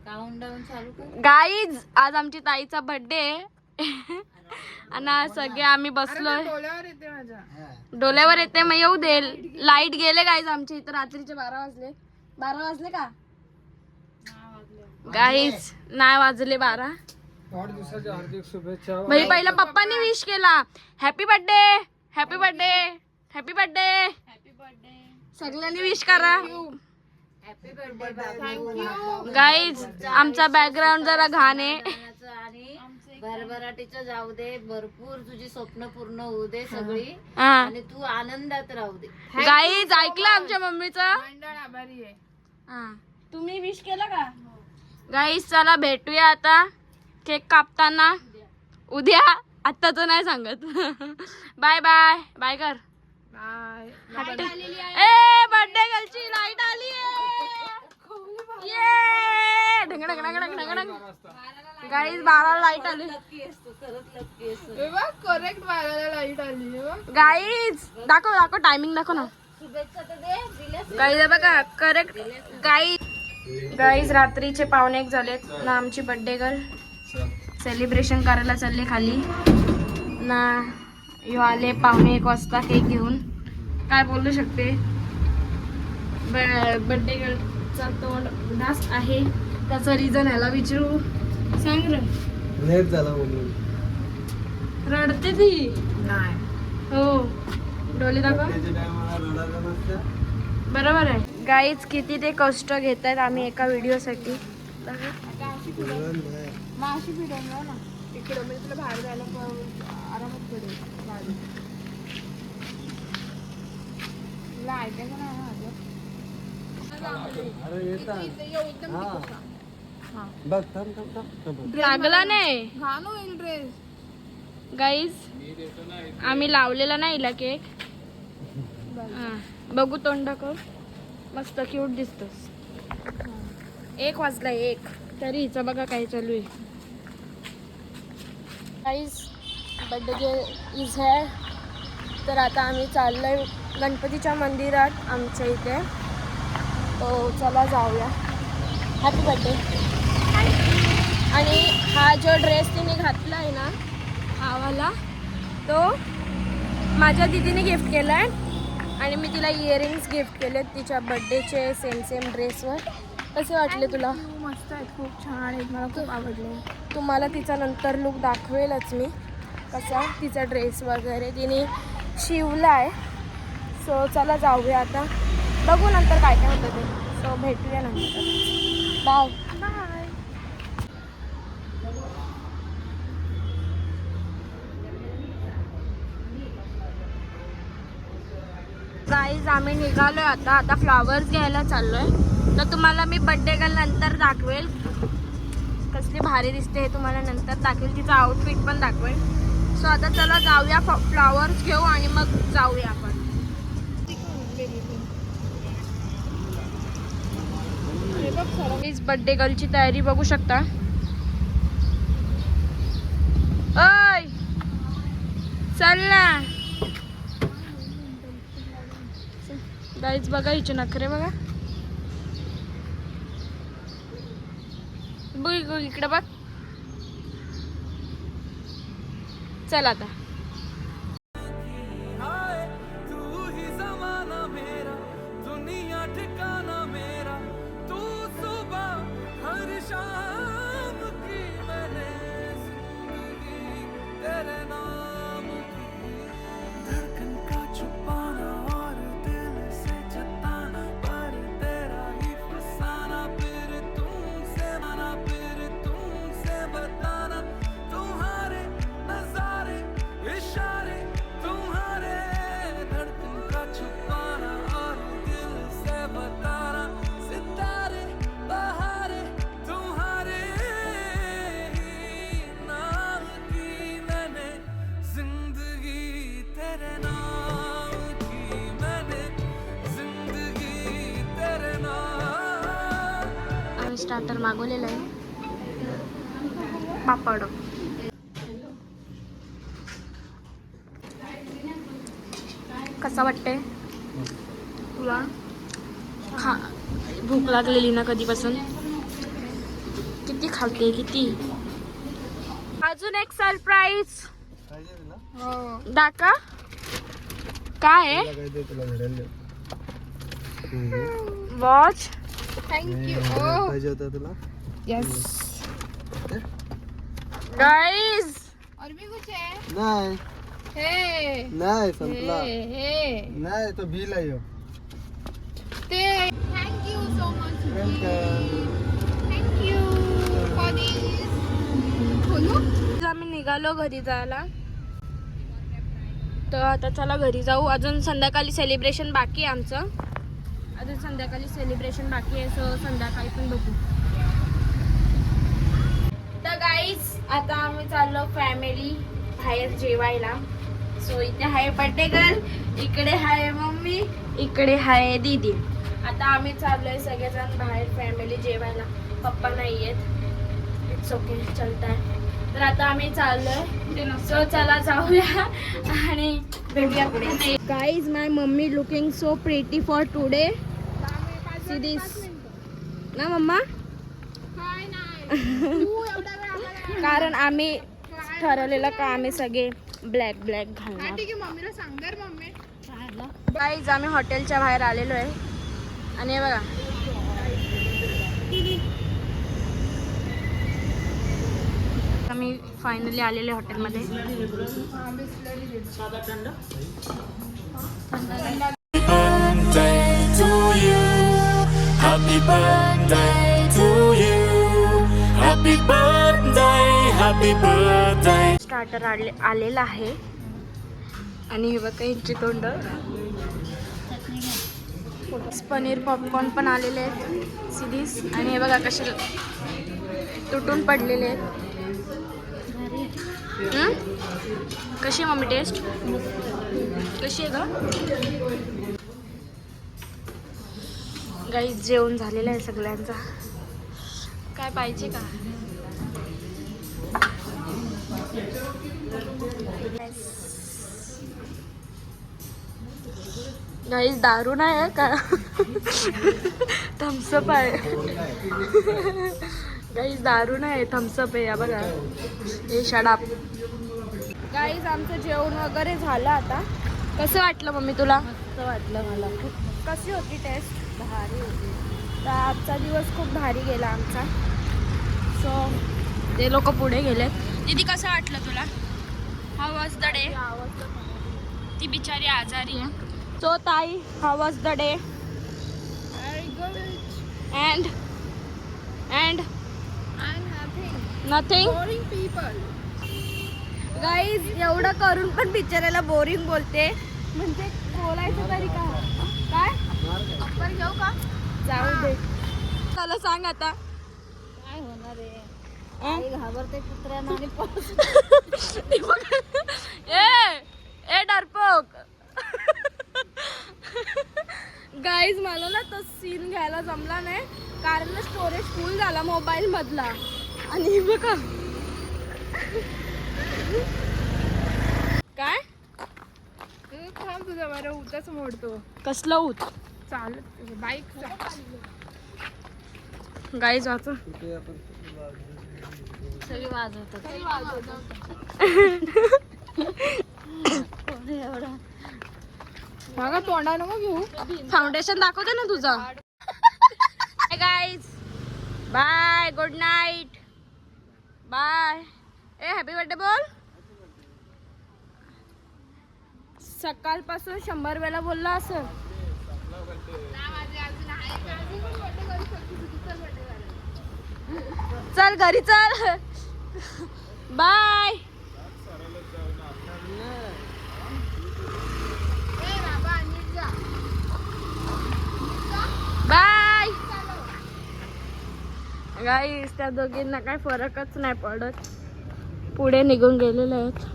Countdown चालू कर guys. आज आमची ताईचा बर्थडे आणि सगळे आम्ही बसलोय. डोल्यावर येते मग येऊ दे. लाईट गेले गाईज आमच्या इथं. रात्रीचे 12 वाजले का गाईज? नाही वाजले 12. हार्दिक शुभेच्छा. म्हणजे पहिला पप्पांनी विश केला happy birthday happy birthday happy birthday. सगळ्यांनी विश करा हॅपी बर्थडे गाईज. आमचा बॅकग्राऊंड जरा घाण आहे आणि भरभराटीचं जाऊ दे. भरपूर तुझी स्वप्न पूर्ण होऊ दे सगळी हा. आणि तू आनंदात राहू दे. गाईज ऐकलं आमच्या मम्मीचं. आभारी आहे. हा. तुम्ही विश केलं का गाईज? चला भेटूया आता केक कापताना उद्या. आता तो नाही सांगत. बाय बाय बाय कर. बाय. ए बर्थडे गर्लची लाईट आली ये. ढंग ढंग ढंग ढंग ढंग ढंग. गाईज 12 लाईट आली करेक्ट 12ला लाईट आली. गाईज. दाखव दाखव टायमिंग दाखव ना. शुभेच्छा तर दे. दिल्यास गाईज बघा करेक्ट. गाईज रात्रीचे 1:45 झालेत ना. आमची बर्थडे गर्ल सेलिब्रेशन करायला चालले खाली ना. यो आले 1:45 वाजता केक घेऊन. काय बोलू शकते. बर्थडे गर्लचा तोंड उदास आहे. त्याचं रिझन ह्याला विचारू. सांग रे. लेट झाला म्हणून रडते ती. नाही. हो डोळे दाखव. बरोबर आहे गाईज. किती ते कष्ट घेत आहेत आम्ही एका व्हिडिओसाठी. माशी फिरवलं ना इकडं म्हणजे तुला बाहेर जायला आरामात पडेल. तुला ऐकायचं नाही ना अरे येतात. बघ थांब थांब थांब. लागला नाही घाण होईल ड्रेस. गाईज आम्ही लावलेला नाही हिला केक. बघू तोंड कर. मस्त क्यूट दिसतोस. 1 वाजला 1 तरी हिचं बघा काय चालू आहे. गाईज बर्थडे इज है. तर आता आम्ही चाललोय गणपतीच्या मंदिरात आमच्या इथे. तो चला जाऊया. Happy birthday. आणि हा जो ड्रेस तिने घातला आहे ना हा वाला तो माझ्या दीदीने गिफ्ट केला आहे. आणि मी तिला इयरिंग्स गिफ्ट केलेत तिच्या बर्थडेचे सेम ड्रेसवर. कसे वाटले तुला? मस्त आहेत. खूप छान आहेत. मला खूप आवडले. तुम्हाला तिचा नंतर लुक दाखवेलच मी कसा तिचा ड्रेस वगैरे तिने शिवला आहे. सो चला जाऊया आता. बघू नंतर काय काय होतं ते. सो भेटूया नंतर. Bye bye. गाईज आम्ही निघालोय आता फ्लॉवर्स घ्यायला चाललोय. तर तुम्हाला मी बर्थडे गर्ल नंतर दाखवेल. कसली भारी दिसते हे तुम्हाला नंतर दाखवेल. तिचा आउटफिट पण दाखवेल. सो आता चला जाऊया फ्लॉवर्स घेऊ आणि मग जाऊया आपण. बर्थडे गर्लची तयारी बघू शकता. ओय चल ना गाईज. बघा हिचे नखरे बघा. बघ इकडे बघ. चल आता. स्टार्टर मागवलेलं आहे पापड. कसा वाटते तुला? भूक लागलेली ना कधीपासून. किती खाते किती. अजून एक सरप्राईज पाहिजे तुला? दाका. काय आहे? तुला काय ते तुला घड्याळ देऊ. वॉच. थँक्यू. पाहिजे होता तुला? यस. गाईज और भी कुछ है? नाही हे नाही संपला. हे नाही तो बिल आहे ह्यो. ते thank you so much. Welcome. Thank you for this. खोलू? आम्ही निघालो घरी जायला. तर आता चला घरी जाऊ. अजून संध्याकाळी सेलिब्रेशन बाकी आहे आमचं. अजून संध्याकाळी सेलिब्रेशन बाकी आहे. सो संध्याकाळी पण बघू. तर गाईज आता आम्ही चाललो फॅमिली बाहेर जेवायला. सो इथे आहे बर्थडे गर्ल, इकडे आहे मम्मी, इकडे आहे दीदी. आता आम्ही चाललोय सगळेजण बाहेर फॅमिली जेवायला. पप्पा नाही आहेत. इट्स ओके, चलताय. तर आता आम्ही चाललोय. सो चला जाऊया आणि भेटूया पुढे. Guys my mummy looking so pretty for today. See this ना मम्मा. काय नाही. तू एवढा वेळ आम्हाला. कारण आम्ही ठरवलेलं का आम्ही सगळे ब्लॅक ब्लॅक हा घालणार. ठीक आहे, मम्मीला सांगणार. मम्मी गाईज आम्ही हॉटेलच्या बाहेर आलेलो आहे आणि हे बघा आम्ही फायनली आलेलो हॉटेलमध्ये. Happy birthday to you. Happy birthday, happy birthday. Starter आलेला आहे आणि हे बघा यांची तोंड. पनीर पॉपकॉर्न पण आलेले आहेत सिरीज. आणि हे बघा कसे तुटून पडलेले आहेत. कशी आहे मम्मी टेस्ट? कशी आहे का? गाईज जेवण झालेलं आहे सगळ्यांचा. काय पाहिजे का? गाईज दारू नाही आहे का? थम्सअप आहे. गाईज दारू नाही, थम्सअप आहे. या बघा हे शडाप. गाईज आमचं जेवण वगैरे झालं आता. कसं वाटलं मम्मी तुला? मस्त वाटलं मला खूप. कशी होती टेस्ट? भारी होती. तर आजचा दिवस खूप भारी गेला आमचा. सो ते लोक पुढे गेलेत. दीदी कसं वाटलं तुला? How was the day? ती बिचारी आजारी आहे. सो ताई, how was the day? And nothing. Boring people. Guys एवढं करून पण बिचारायला बोरिंग बोलते. म्हणजे बोलायचं तरी काय? आपण घेऊ का? जाऊ दे. चला सांग आता. काय होणार आहे? आई घाबरते कुत्र्यांना आणि ए डरपोक. गाईज मला ना तो सीन घ्यायला जमला नाही कारण स्टोरेज फुल झाला मोबाईल मधला. आणि बघा काय थांब, तुझा बरं उताच मोडतो. कसलं होत चालत बाईक. गाईज वाचा. सगळी वाजवतात. एवढा मागा तोंडा नको घेऊ. फाउंडेशन दाखवते ना तुझं. Guys bye, good night, bye. ए हॅपी बर्थडे बोल. सकाळपासून 100 वेळा बोलला असं. चल घरी चल. बाय. बाय. गाईस त्या दोघींना काय फरकच नाही पडत. पुढे निघून गेलेले आहेत.